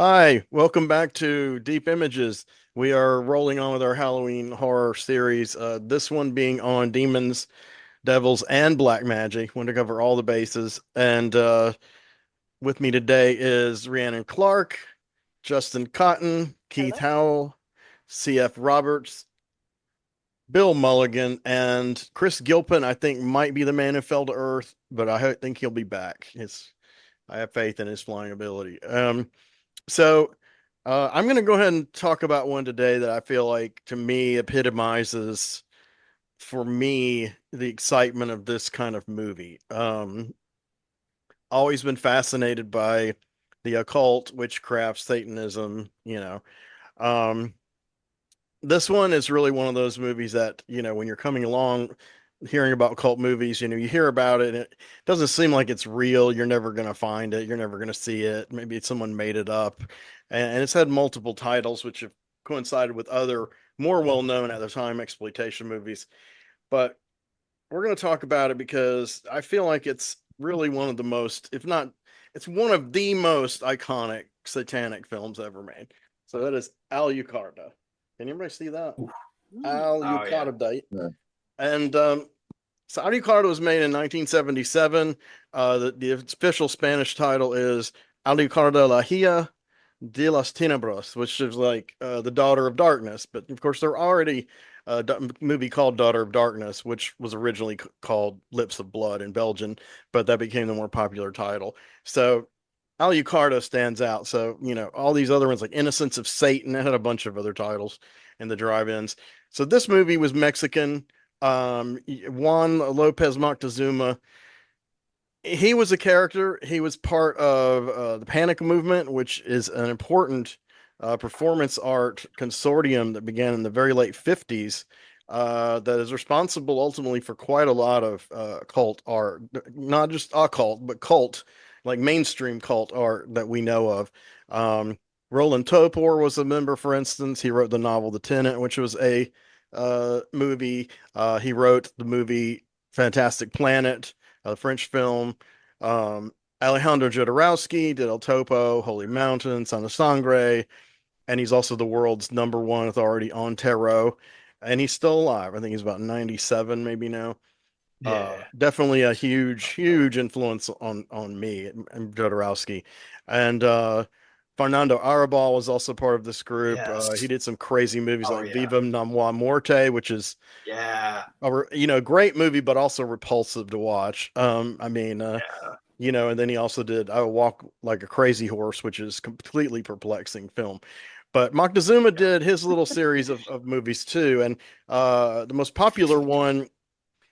Hi, welcome back to Deep Images. We are rolling on with our Halloween horror series. This one being on demons, devils, and black magic. Want to cover all the bases. And with me today is Rhiannon Clark, Justin Cotton, Keith Hello. Howell, C.F. Roberts, Bill Mulligan, and Chris Gilpin. I think might be the man who fell to Earth, but think he'll be back. I have faith in his flying ability. So I'm going to go ahead and talk about one today that I feel like to me epitomizes for me the excitement of this kind of movie. Always been fascinated by the occult, witchcraft, Satanism, Um, this one is really one of those movies that, when you're coming along hearing about cult movies, you hear about it and it doesn't seem like it's real. You're never going to find it. You're never going to see it. Maybe someone made it up. And it's had multiple titles, which have coincided with other more well-known at the time exploitation movies. But we're going to talk about it because I feel like it's really one of the most, if not, it's one of the most iconic satanic films ever made. So that is Alucarda. Can anybody see that? Oh yeah. Alucarda. Yeah. And so Alucarda was made in 1977. The official Spanish title is Alucarda la Hija de las Tenebras, which is like the Daughter of Darkness. But of course, there already a movie called Daughter of Darkness, which was originally called Lips of Blood in Belgium, but that became the more popular title. So Alucarda stands out. So, all these other ones like Innocence of Satan, it had a bunch of other titles in the drive-ins. So this movie was Mexican. Juan Lopez Moctezuma, he was a character. He was part of the Panic Movement, which is an important performance art consortium that began in the very late 50s. That is responsible ultimately for quite a lot of cult art, not just occult, but cult, like mainstream cult art that we know of. Um, Roland Topor was a member, for instance. He wrote the novel The Tenant, which was a movie. He wrote the movie Fantastic Planet, a French film. Um, Alejandro Jodorowsky did El Topo, Holy Mountain, Sana Sangre, and he's also the world's number one authority on tarot. And he's still alive. I think he's about 97, maybe now. Yeah. Definitely a huge, huge influence on me and Jodorowsky. And Fernando Arrabal was also part of this group. He Yes. did some crazy movies Oh like yeah. Viva Namwa Morte, which is Yeah. great movie, but also repulsive to watch. Yeah. And then he also did I Walk Like a Crazy Horse, which is completely perplexing film. But Moctezuma Yeah. did his little series of movies too, and the most popular one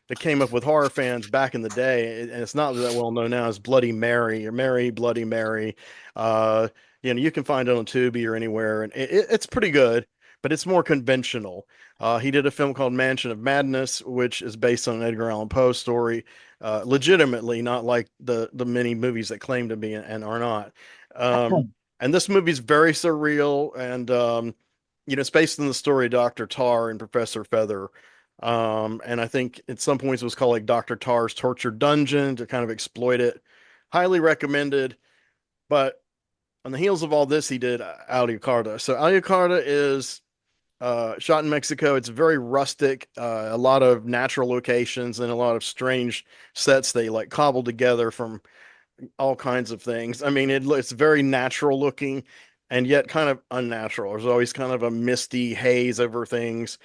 that came up with horror fans back in the day, and it's not that well known now, is Bloody Mary or Mary Bloody Mary. Uh, you can find it on Tubi or anywhere, and it's pretty good, but it's more conventional. He did a film called Mansion of Madness, which is based on an Edgar Allan Poe story, legitimately, not like the many movies that claim to be and are not. Um, and this movie's very surreal, and it's based on the story of Dr. Tar and Professor Feather. And I think at some points it was called like Dr. Tar's Torture Dungeon to kind of exploit it. Highly recommended. But on the heels of all this, he did Alucarda. So Alucarda is shot in Mexico. It's very rustic, a lot of natural locations and a lot of strange sets they like cobbled together from all kinds of things. I mean, it's very natural looking and yet kind of unnatural. There's always kind of a misty haze over things.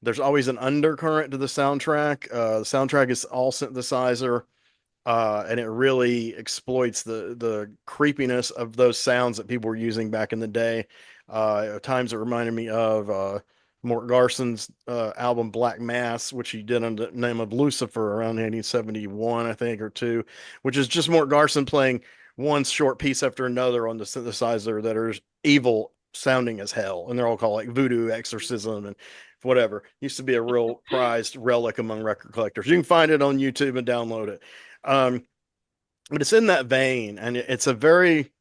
There's always an undercurrent to the soundtrack. The soundtrack is all synthesizer, and it really exploits the creepiness of those sounds that people were using back in the day. At times, it reminded me of Mort Garson's album Black Mass, which he did under the name of Lucifer around 1971, I think, or two, which is just Mort Garson playing one short piece after another on the synthesizer that are evil sounding as hell, and they're all called like voodoo, exorcism, and whatever. Used to be a real prized relic among record collectors. You can find it on YouTube and download it. Um, but it's in that vein, and it's a very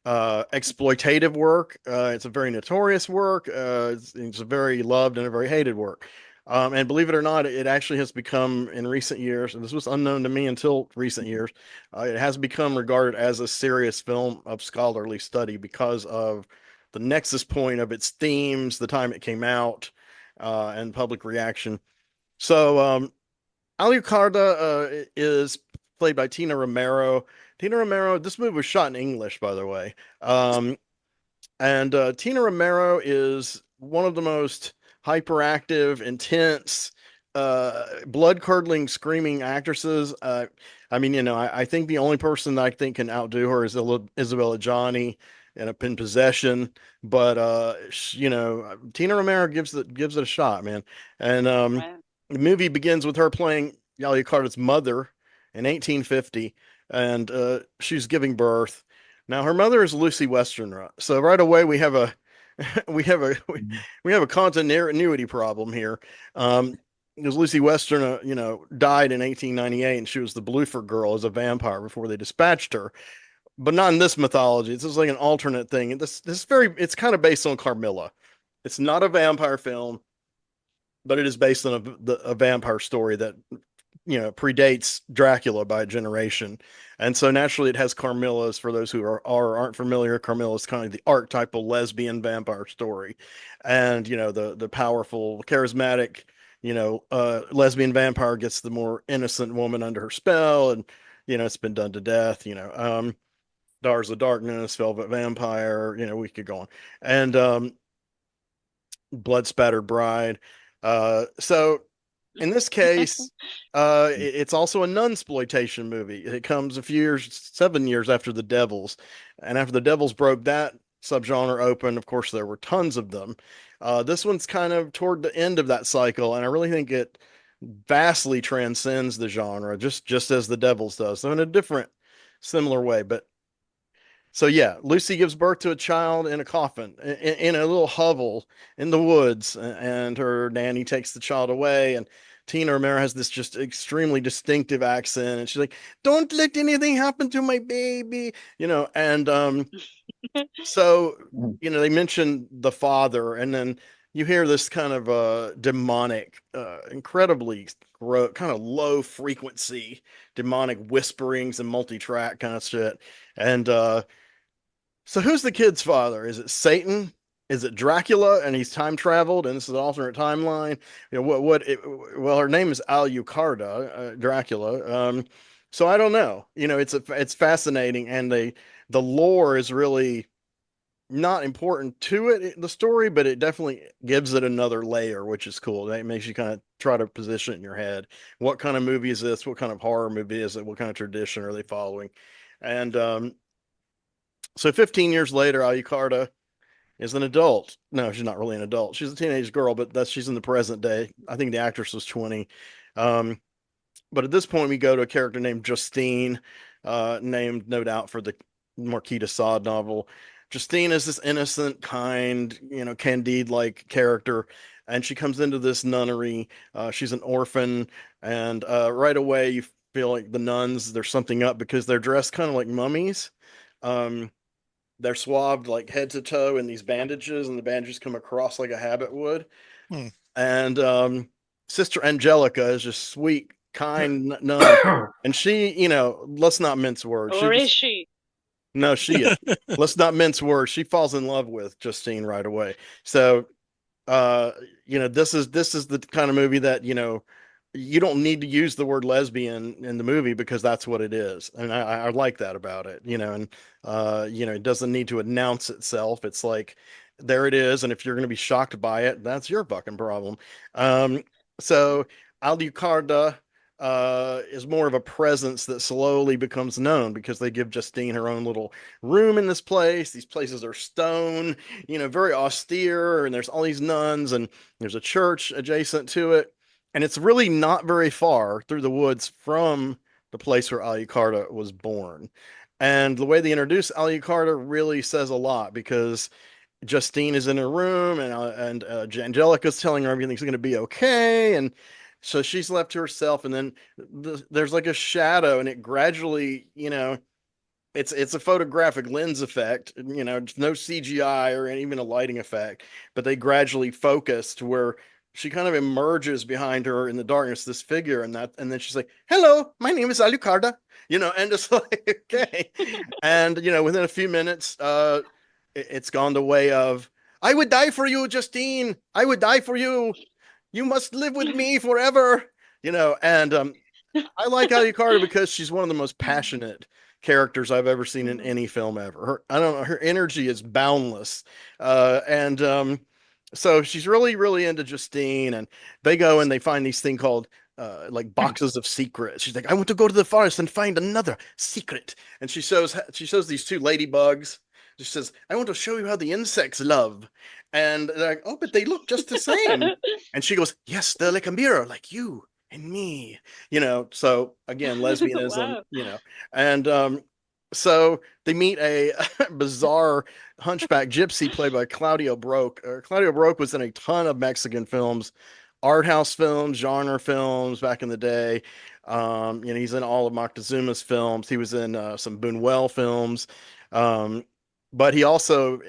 exploitative work. It's a very notorious work. It's a very loved and a very hated work. And believe it or not, it actually has become in recent years, and this was unknown to me until recent years, it has become regarded as a serious film of scholarly study because of the nexus point of its themes, the time it came out, and public reaction. So, Alucarda is played by Tina Romero. Tina Romero, this movie was shot in English, by the way. Um, and Tina Romero is one of the most hyperactive, intense, blood-curdling, screaming actresses. I mean, I think the only person that I think can outdo her is Isabella Johnny in a Pin Possession. But Tina Romero gives it a shot, man. And Wow. the movie begins with her playing Yali mother in 1850, and she's giving birth. Now her mother is Lucy Westenra, so right away we have a we have a we have a continuity problem here. Because Lucy Westenra, died in 1898, and she was the Bluford girl as a vampire before they dispatched her. But not in this mythology. This is like an alternate thing. It's kind of based on Carmilla. It's not a vampire film, but it is based on a vampire story that predates Dracula by a generation, and so naturally it has Carmillas. For those who aren't familiar, Carmilla is kind of the archetypal lesbian vampire story, and the powerful, charismatic, lesbian vampire gets the more innocent woman under her spell, and it's been done to death. Daughters of Darkness, Velvet Vampire. We could go on, and Blood Spattered Bride. So in this case, it's also a nunsploitation movie. It comes a few years, 7 years after The Devils, and after The Devils broke that subgenre open, of course, there were tons of them. This one's kind of toward the end of that cycle, and I really think it vastly transcends the genre, just as The Devils does, so in a different, similar way. But so yeah, Lucy gives birth to a child in a coffin in a little hovel in the woods, and her nanny takes the child away. And Tina Romero has this just extremely distinctive accent, and she's like, "Don't let anything happen to my baby," And so they mention the father, and then you hear this kind of demonic, incredibly kind of low frequency demonic whisperings and multi-track kind of shit, and so who's the kid's father? Is it Satan? Is it Dracula and he's time traveled and this is an alternate timeline? Well, her name is Alucarda, Dracula. So I don't know. It's fascinating, and the lore is really not important to the story, but it definitely gives it another layer, which is cool. That makes you kind of try to position it in your head. What kind of movie is this? What kind of horror movie is it? What kind of tradition are they following? And so 15 years later, Alucarda is an adult. No, she's not really an adult. She's a teenage girl, but she's in the present day. I think the actress was 20. Um, but at this point, we go to a character named Justine, named no doubt for the Marquis de Sade novel. Justine is this innocent, kind, Candide-like character, and she comes into this nunnery. She's an orphan, and right away you feel like the nuns, there's something up because they're dressed kind of like mummies. Um, they're swathed like head to toe in these bandages, and the bandages come across like a habit would. Hmm. And Sister Angelica is just sweet, kind nun, and she, let's not mince words. She Or is just she? no, she is. Let's not mince words. She falls in love with Justine right away. So uh this is the kind of movie that you don't need to use the word lesbian in the movie because that's what it is, and I like that about it. And it doesn't need to announce itself. It's like there it is, and if you're going to be shocked by it, that's your fucking problem. So Alucarda is more of a presence that slowly becomes known because they give Justine her own little room in this place. These places are stone, very austere, and there's all these nuns, and there's a church adjacent to it. And it's really not very far through the woods from the place where Alucarda was born. And the way they introduce Alucarda really says a lot because Justine is in her room, and Angelica's telling her everything's going to be okay, and so she's left to herself. And then there's like a shadow, and it gradually, it's a photographic lens effect, no CGI or even a lighting effect, but they gradually focus to where she kind of emerges behind her in the darkness, this figure, and then she's like, "Hello, my name is Alucarda," and it's like, okay, and within a few minutes, it's gone the way of, "I would die for you, Justine. I would die for you. You must live with me forever." And I like Alucarda because she's one of the most passionate characters I've ever seen in any film ever. I don't know, her energy is boundless, and so she's really, really into Justine, and they go and they find these thing called like boxes of secrets. She's like, "I want to go to the forest and find another secret," and she shows these two ladybugs. She says, "I want to show you how the insects love," and they're like, "Oh, but they look just the same." And she goes, "Yes, they're like a mirror, like you and me." So again, lesbianism. Wow. And so they meet a bizarre hunchback gypsy played by Claudio Broke. Claudio Broke was in a ton of Mexican films, art house films, genre films back in the day. He's in all of Moctezuma's films. He was in some Buñuel films. Um, but he also,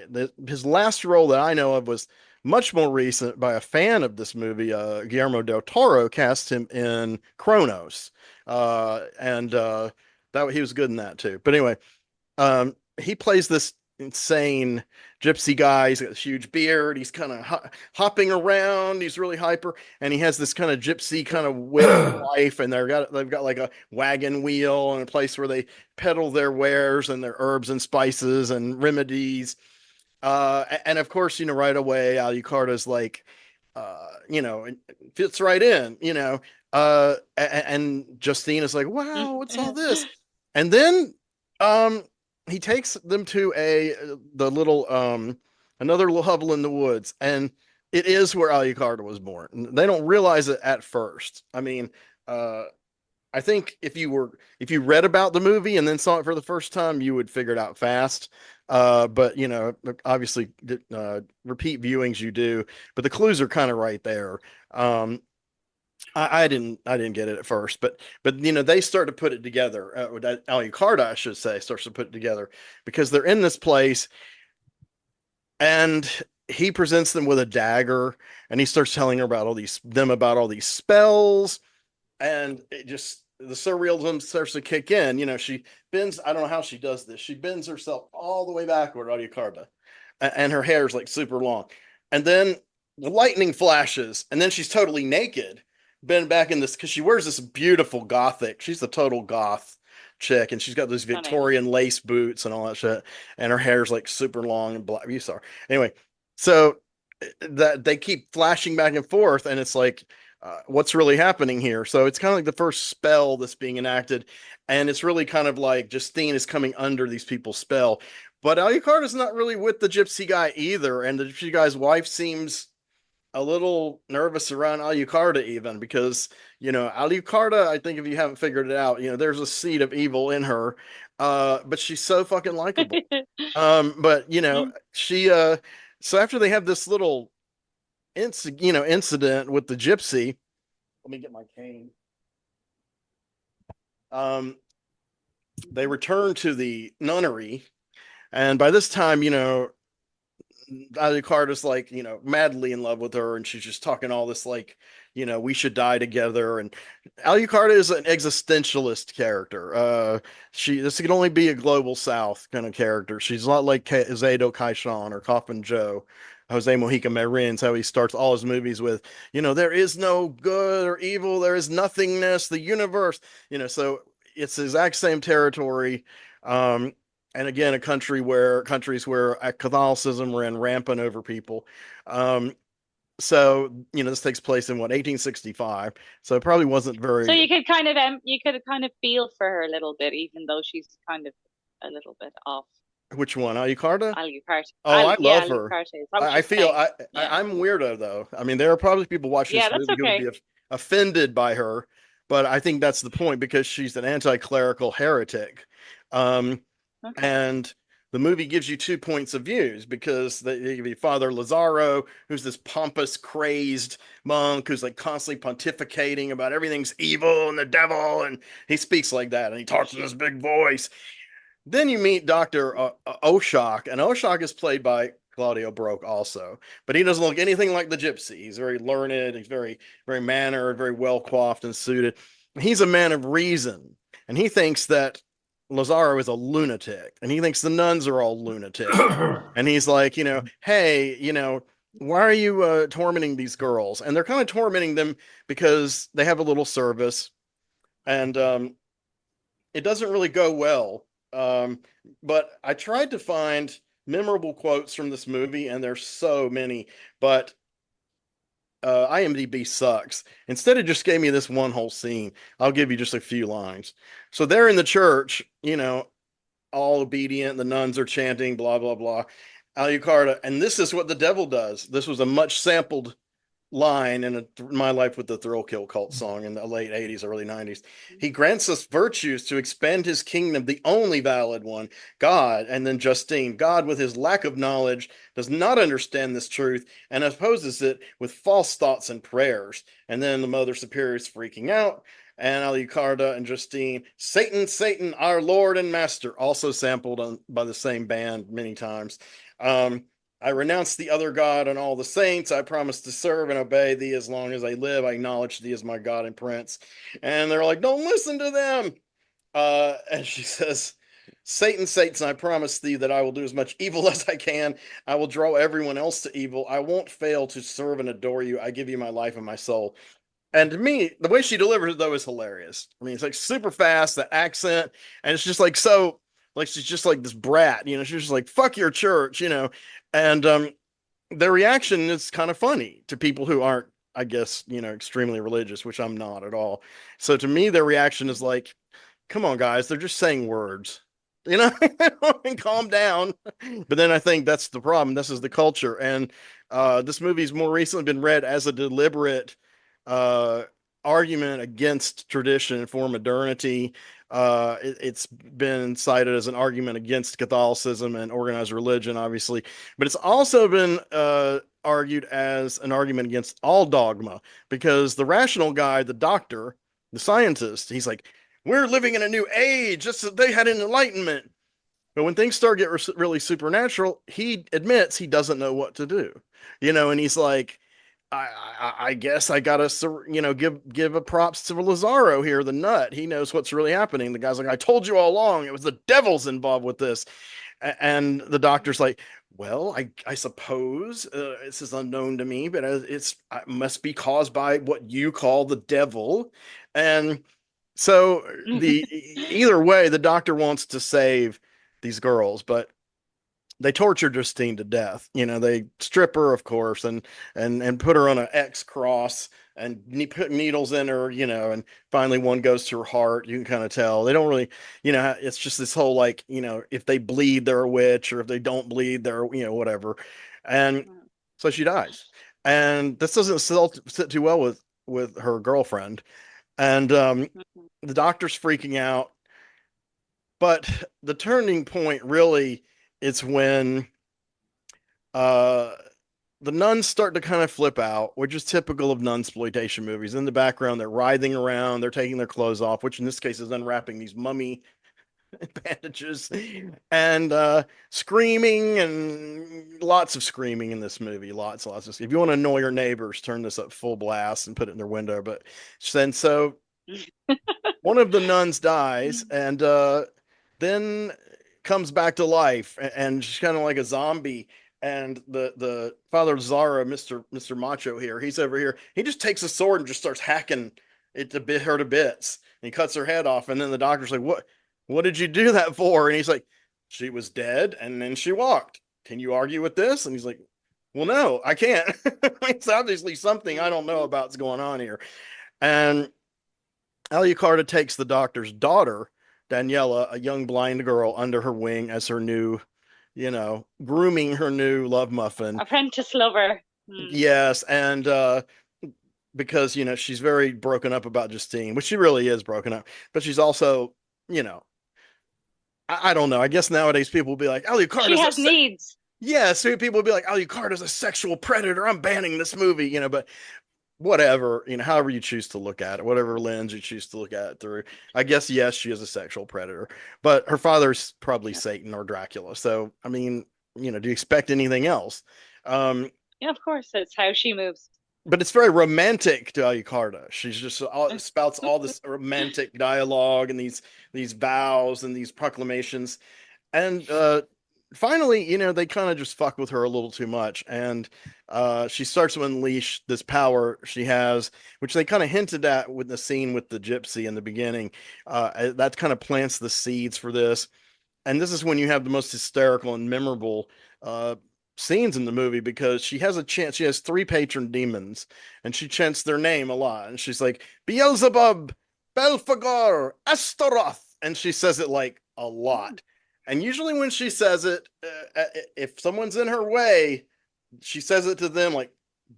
his last role that I know of was much more recent by a fan of this movie. Guillermo del Toro cast him in Kronos. And that he was good in that too. But anyway, he plays this insane gypsy guy. He's got a huge beard. He's kind of hopping around. He's really hyper, and he has this kind of gypsy kind of widow wife. And they've got like a wagon wheel and a place where they peddle their wares and their herbs and spices and remedies. And of course, right away, Alucard's like, it fits right in, and Justine is like, "Wow, what's all this?" And then, he takes them to the little, another little hovel in the woods, and it is where Alucarda was born. They don't realize it at first. I mean, I think if you read about the movie and then saw it for the first time, you would figure it out fast. But obviously, repeat viewings you do, but the clues are kind of right there. I didn't get it at first, but they start to put it together. Alucarda, I should say, starts to put it together because they're in this place, and he presents them with a dagger, and he starts telling about all these spells, and the surrealism starts to kick in. She bends. I don't know how she does this. She bends herself all the way backward, Alucarda, and her hair is like super long, and then the lightning flashes, and then she's totally naked been back in this because she wears this beautiful gothic. She's the total goth chick, and she's got those Victorian lace boots and all that shit, and her hair's like super long and black. You saw her. Anyway, so that they keep flashing back and forth, and it's like, what's really happening here? So it's kind of like the first spell that's being enacted, and it's really kind of like Justine is coming under these people's spell. But Alucard's not really with the gypsy guy either, and the gypsy guy's wife seems a little nervous around Alucarda even because, Alucarda, I think if you haven't figured it out, there's a seed of evil in her. But she's so fucking likable. But she so after they have this little incident with the gypsy, let me get my cane. They return to the nunnery, and by this time, Alucard's like, madly in love with her, and she's just talking all this like, we should die together. And Alucard is an existentialist character. This can only be a global South kind of character. She's not like Zaydo Caixon or Coffin Joe, Jose Mojica Marin's, how he starts all his movies with, there is no good or evil, there is nothingness, the universe, so it's the exact same territory. And again, countries where Catholicism ran rampant over people. So this takes place in 1865. So it probably wasn't very. So you could kind of feel for her a little bit, even though she's kind of a little bit off. Which one, Alucarda? Alucard. Oh, I love her. Alucard is. I feel I'm weirdo though. I mean, there are probably people watching this movie who would be offended by her, but I think that's the point because she's an anti-clerical heretic. And the movie gives you two points of views because they give you Father Lazaro, who's this pompous, crazed monk who's like constantly pontificating about everything's evil and the devil, and he speaks like that, and he talks in this big voice. Then you meet Dr. Oshak, and Oshak is played by Claudio broke also, but he doesn't look anything like the gypsy. He's very learned. He's very mannered, very well coiffed and suited. He's a man of reason, and he thinks that Lazaro is a lunatic, and he thinks the nuns are all lunatics. And he's like, hey, why are you tormenting these girls? And they're kind of tormenting them because they have a little service, and it doesn't really go well. But I tried to find memorable quotes from this movie, and there's so many, but IMDb sucks. Instead, it just gave me this one whole scene. I'll give you just a few lines. So they're in the church, all obedient. The nuns are chanting, blah, blah, blah. Alucarda. And this is what the devil does. This was a much sampled line in My Life with the Thrill Kill Cult song in the late 80s, early 90s. He grants us virtues to expand his kingdom, the only valid one, God. And then Justine, God, with his lack of knowledge, does not understand this truth and opposes it with false thoughts and prayers. And then the Mother Superior is freaking out. And Alucarda and Justine, Satan, Satan, our Lord and Master, also sampled by the same band many times. I renounce the other God and all the saints. I promise to serve and obey thee as long as I live. I acknowledge thee as my God and prince. And they're like, don't listen to them. And she says, Satan, Satan, I promise thee that I will do as much evil as I can. I will draw everyone else to evil. I won't fail to serve and adore you. I give you my life and my soul. And to me, the way she delivers it, though, is hilarious. I mean, it's like super fast, the accent, and it's just like so, like she's just like this brat, she's just like, fuck your church, and their reaction is kind of funny to people who aren't, I guess, extremely religious, which I'm not at all. So to me, their reaction is like, come on, guys, they're just saying words, and calm down. But then I think that's the problem. This is the culture. And this movie's more recently been read as a deliberate argument against tradition for modernity. It's been cited as an argument against Catholicism and organized religion, obviously, but it's also been argued as an argument against all dogma, because the rational guy, the doctor, the scientist, he's like, we're living in a new age. Just that they had an enlightenment. But when things start to get really supernatural, he admits he doesn't know what to do, and he's like, I guess I gotta, give a props to Lazaro here, the nut. He knows what's really happening. The guy's like, I told you all along, it was the devil's involved with this. And the doctor's like, well, I suppose this is unknown to me, but it must be caused by what you call the devil. And so either way, the doctor wants to save these girls, but they torture Justine to death. They strip her, of course, and put her on an X cross and put needles in her, and finally one goes to her heart. You can kind of tell. They don't really, it's just this whole like, if they bleed, they're a witch, or if they don't bleed, they're, whatever. And so she dies. And this doesn't sit too well with her girlfriend. And the doctor's freaking out. But the turning point really, it's when the nuns start to kind of flip out, which is typical of nunsploitation movies. In the background, they're writhing around, they're taking their clothes off, which in this case is unwrapping these mummy bandages, and screaming, and lots of screaming in this movie. Lots of. If you want to annoy your neighbors, turn this up full blast and put it in their window. But then, so one of the nuns dies, and then comes back to life, and she's kind of like a zombie. And the Father Zara, Mr. Macho here, he's over here. He just takes a sword and just starts hacking it to her to bits. And he cuts her head off. And then the doctor's like, what did you do that for? And he's like, she was dead, and then she walked. Can you argue with this? And he's like, well, no, I can't. It's obviously something I don't know about's going on here. And Alucarda takes the doctor's daughter, Daniela, a young blind girl, under her wing as her new, grooming her new love muffin. Apprentice lover. Yes. And because, she's very broken up about Justine, which she really is broken up, but she's also, I don't know. I guess nowadays people will be like, Alucard, she has needs. Yeah, so people will be like, Alucard is a sexual predator. I'm banning this movie, but whatever, however you choose to look at it, whatever lens you choose to look at it through. I guess, yes, she is a sexual predator, but her father's probably Satan or Dracula. So, I mean, do you expect anything else? Yeah, of course. That's how she moves. But it's very romantic to Alucarda. She's just spouts all this romantic dialogue and these vows and these proclamations. And finally, they kind of just fuck with her a little too much, and she starts to unleash this power she has, which they kind of hinted at with the scene with the gypsy in the beginning. That kind of plants the seeds for this, and this is when you have the most hysterical and memorable uh, scenes in the movie, because she has a chance. She has three patron demons, and she chants their name a lot, and she's like Beelzebub, Belphegor, Astaroth, and she says it like a lot. And usually when she says it, if someone's in her way, she says it to them like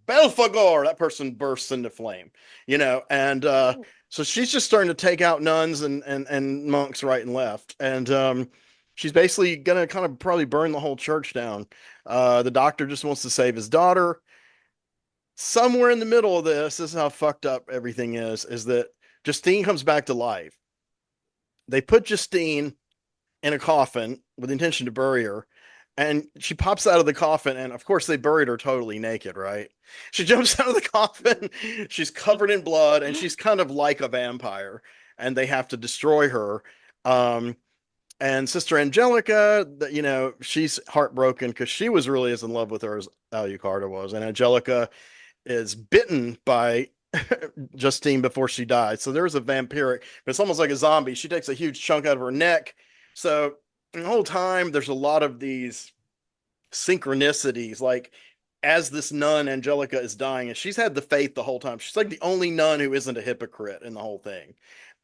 Belphegor. That person bursts into flame, and so she's just starting to take out nuns and monks right and left, and she's basically gonna kind of probably burn the whole church down. The doctor just wants to save his daughter. Somewhere in the middle of this is how fucked up everything is that Justine comes back to life. They put Justine in a coffin with the intention to bury her. And she pops out of the coffin, and of course they buried her totally naked, right? She jumps out of the coffin, she's covered in blood, and she's kind of like a vampire, and they have to destroy her. And Sister Angelica, she's heartbroken because she was really as in love with her as Alucarda was, and Angelica is bitten by Justine before she died. So there's a vampiric, but it's almost like a zombie. She takes a huge chunk out of her neck. So the whole time there's a lot of these synchronicities, like as this nun Angelica is dying, and she's had the faith the whole time. She's like the only nun who isn't a hypocrite in the whole thing,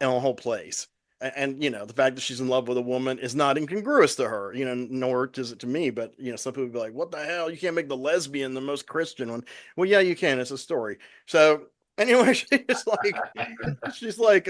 in the whole place. And the fact that she's in love with a woman is not incongruous to her, nor is it to me. But some people be like, "What the hell? You can't make the lesbian the most Christian one." Well, yeah, you can. It's a story. So anyway, she's like,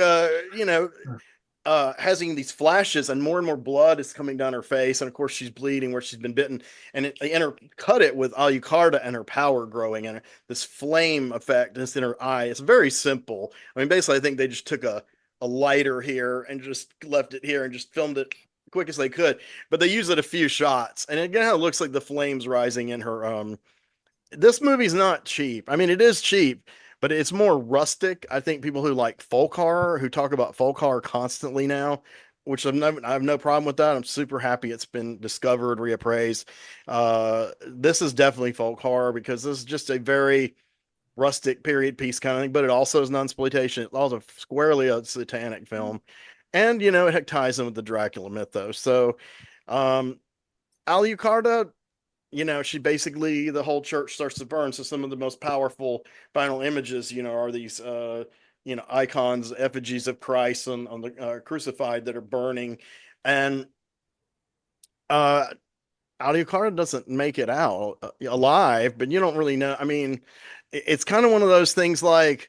having these flashes, and more blood is coming down her face, and of course she's bleeding where she's been bitten, and they intercut it with Alucarda and her power growing and this flame effect that's in her eye. It's very simple. I mean, basically, I think they just took a lighter here and just left it here and just filmed it quick as they could, but they use it a few shots, and again, it looks like the flames rising in her. This movie's not cheap. I mean, it is cheap, but it's more rustic. I think people who like folk horror, who talk about folk horror constantly now, which I have no problem with that. I'm super happy it's been discovered, reappraised. This is definitely folk horror because this is just a very rustic period piece kind of thing, but it also is non-exploitation. It's also squarely a satanic film. And, it ties in with the Dracula mythos. So, Alucarda, she basically, the whole church starts to burn. So some of the most powerful final images, are these, icons, effigies of Christ on the crucified that are burning. And Alucarda doesn't make it out alive, but you don't really know. I mean, it's kind of one of those things like,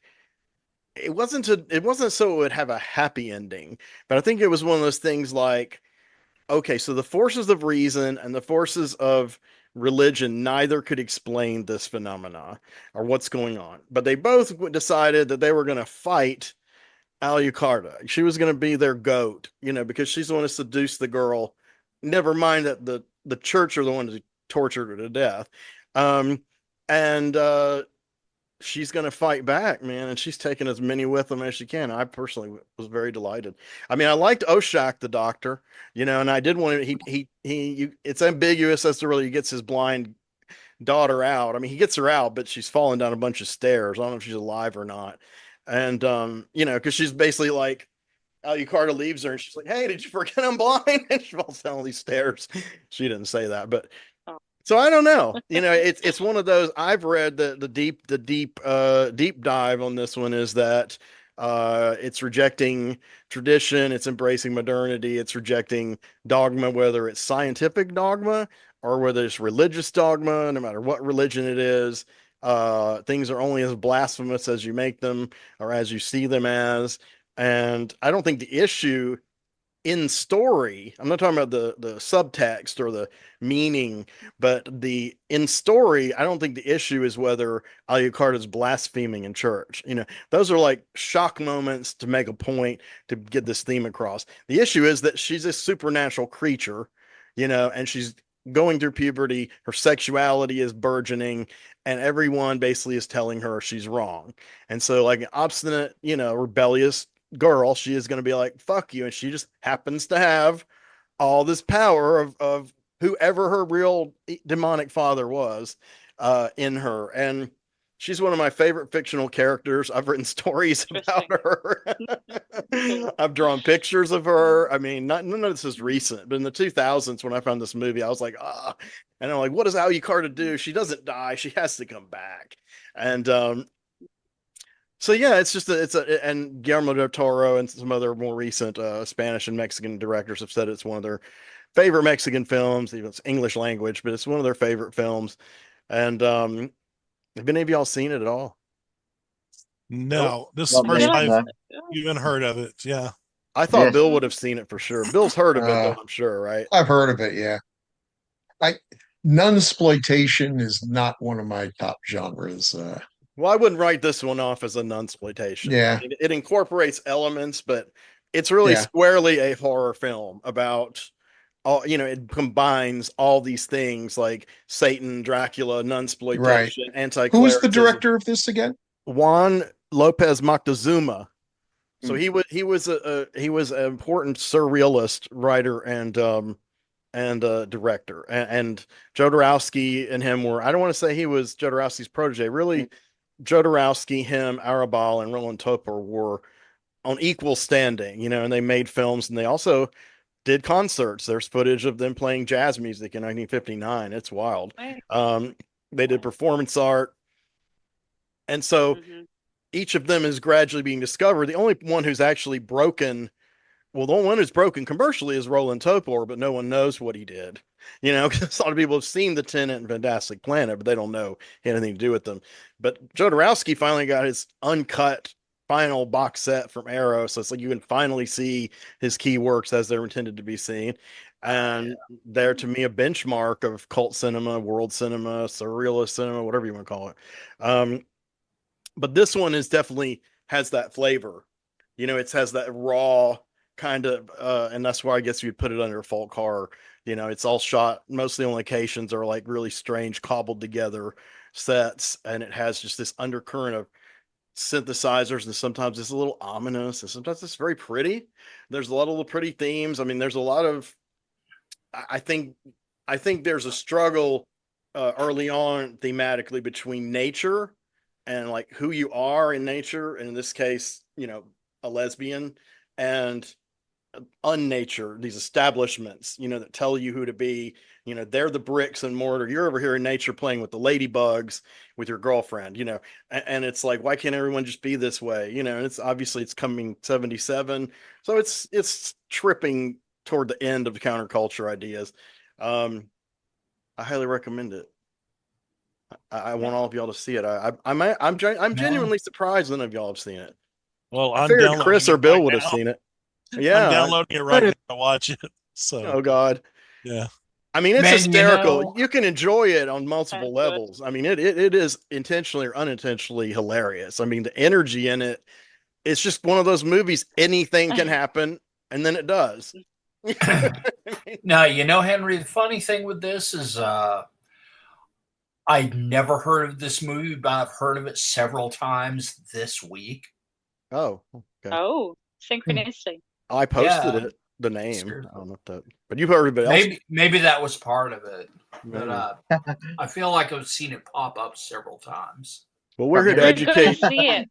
it wasn't so it would have a happy ending, but I think it was one of those things like, okay, so the forces of reason and the forces of religion neither could explain this phenomena or what's going on, but they both decided that they were going to fight Alucarda. She was going to be their goat, because she's the one to seduce the girl. Never mind that the church are the ones who tortured her to death. And she's going to fight back, man, and she's taking as many with them as she can. I personally was very delighted. I mean, I liked Oshak the doctor, and I did want to, it's ambiguous as to whether he gets his blind daughter out. I mean, he gets her out, but she's falling down a bunch of stairs. I don't know if she's alive or not. And because she's basically like, Alucarda leaves her and she's like, "Hey, did you forget I'm blind?" And she falls down all these stairs. She didn't say that, but so I don't know. It's one of those. I've read the deep dive on this one is that it's rejecting tradition, it's embracing modernity, it's rejecting dogma, whether it's scientific dogma or whether it's religious dogma, no matter what religion it is. Things are only as blasphemous as you make them or as you see them as. And I don't think the issue in story, I'm not talking about the subtext or the meaning, but the in story, I don't think the issue is whether Alucard is blaspheming in church. Those are like shock moments to make a point to get this theme across. The issue is that she's a supernatural creature, and she's going through puberty, her sexuality is burgeoning, and everyone basically is telling her she's wrong. And so, like an obstinate, rebellious girl, she is going to be like, fuck you. And she just happens to have all this power of whoever her real demonic father was in her. And she's one of my favorite fictional characters. I've written stories about her. I've drawn pictures of her. I mean, none of this is recent, but in the 2000s when I found this movie, I was like, ah. And I'm like, what does Alucarda do? She doesn't die. She has to come back. And so yeah, and Guillermo del Toro and some other more recent Spanish and Mexican directors have said it's one of their favorite Mexican films. Even it's English language, but it's one of their favorite films. And have any of y'all seen it at all? No, this is Not the first me, I've no. even heard of it. Yeah. I thought Yes. Bill would have seen it for sure. Bill's heard of it, though, I'm sure, right? I've heard of it, yeah. Nunsploitation is not one of my top genres. Well, I wouldn't write this one off as a nunsploitation. Yeah. I mean, it incorporates elements, but it's really Yeah. squarely a horror film about all, it combines all these things like Satan, Dracula, nunsploitation, anti-clericism. Who's the director of this again? Juan Lopez Moctezuma. So Hmm. he was an important surrealist writer and director, and Jodorowsky and him were, I don't want to say he was Jodorowsky's protege. Really, Jodorowsky, him, Arabal, and Roland Topor were on equal standing, and they made films, and they also did concerts. There's footage of them playing jazz music in 1959. It's wild. They did performance art, and so each of them is gradually being discovered. The only one who's actually broken, well, the only one who's broken commercially is Roland Topor, but no one knows what he did. Because a lot of people have seen The Tenant and Fantastic Planet, but they don't know he had anything to do with them. But Jodorowsky finally got his uncut final box set from Arrow, so it's like you can finally see his key works as they're intended to be seen. And they're, to me, a benchmark of cult cinema, world cinema, surrealist cinema, whatever you want to call it. But this one is definitely has that flavor. It has that raw kind of, and that's why I guess you'd put it under folk horror. It's all shot mostly on locations or like really strange cobbled together sets, and it has just this undercurrent of synthesizers, and sometimes it's a little ominous, and sometimes it's very pretty. There's a lot of little pretty themes. I mean, there's a lot of, I think there's a struggle early on thematically between nature and like who you are in nature, and in this case, a lesbian, and unnature, these establishments, that tell you who to be. They're the bricks and mortar. You're over here in nature playing with the ladybugs with your girlfriend, and it's like, why can't everyone just be this way? And it's obviously it's coming 77. So it's tripping toward the end of the counterculture ideas. I highly recommend it. I want all of y'all to see it. I'm genuinely surprised none of y'all have seen it. Well, I I'm figured downloading Chris or it Bill right would have now. seen it. Yeah, I'm downloading it right now to watch it. So, oh God, yeah. I mean, it's Man, hysterical. You can enjoy it on multiple That's good. levels. I mean, it is intentionally or unintentionally hilarious. I mean, the energy in it, it's just one of those movies. Anything can happen, and then it does. Now, Henry, the funny thing with this is I'd never heard of this movie, but I've heard of it several times this week. Oh, okay. Oh, synchronicity. I posted Yeah. it. The name. Sure. I don't know if that, but you've heard of it. Maybe that was part of it. Maybe. But I feel like I've seen it pop up several times. Well, we're here to You're going to educate. see it.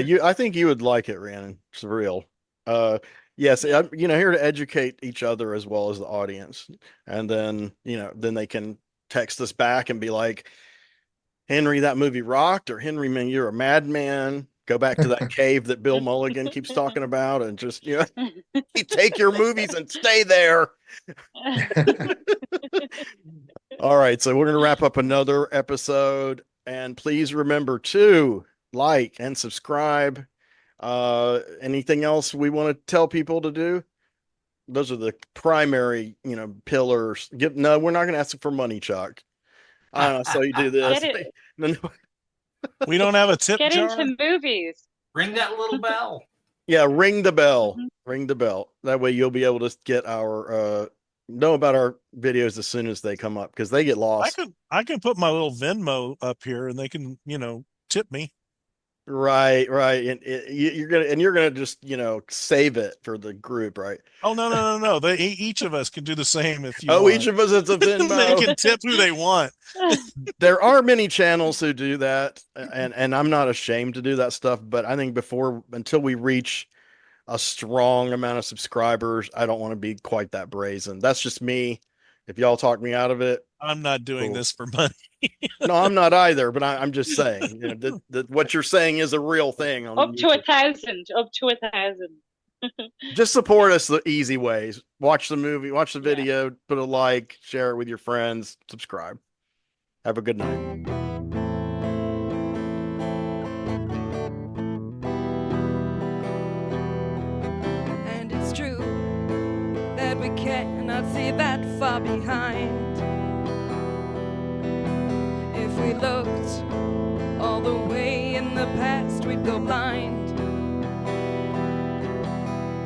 Yeah, I think you would like it, Rhiannon. It's real. Yes, I'm, here to educate each other as well as the audience, and then then they can text us back and be like, Henry, that movie rocked, or Henry, man, you're a madman. Go back to that cave that Bill Mulligan keeps talking about, and just you take your movies and stay there. All right, so we're gonna wrap up another episode, and please remember to like and subscribe. Anything else we want to tell people to do? Those are the primary, pillars. No, we're not gonna ask for money, Chuck. I don't know, so you do this. Get We don't have a tip Get jar. into movies. Ring that little bell. Yeah, ring the bell. Ring the bell. That way you'll be able to get our know about our videos as soon as they come up because they get lost. I can put my little Venmo up here and they can, tip me. Right, and you're gonna just save it for the group, right? Oh no. Each of us can do the same if you Oh, want. each of us is a They Venmo. can tip who they want. There are many channels who do that, and I'm not ashamed to do that stuff. But I think until we reach a strong amount of subscribers, I don't want to be quite that brazen. That's just me. If y'all talk me out of it, I'm not doing cool. this for money. No, I'm not either. But I'm just saying, that what you're saying is a real thing. Up to 1,000. Up to 1,000. Just support us the easy ways. Watch the movie, watch the video, put a like, share it with your friends, subscribe. Have a good night. And it's true that we cannot see that far behind. If we looked all the way in the past, we'd go blind.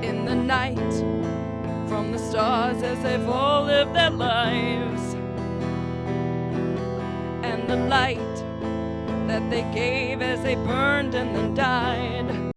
In the night, from the stars as they've all lived their lives, and the light that they gave as they burned and then died.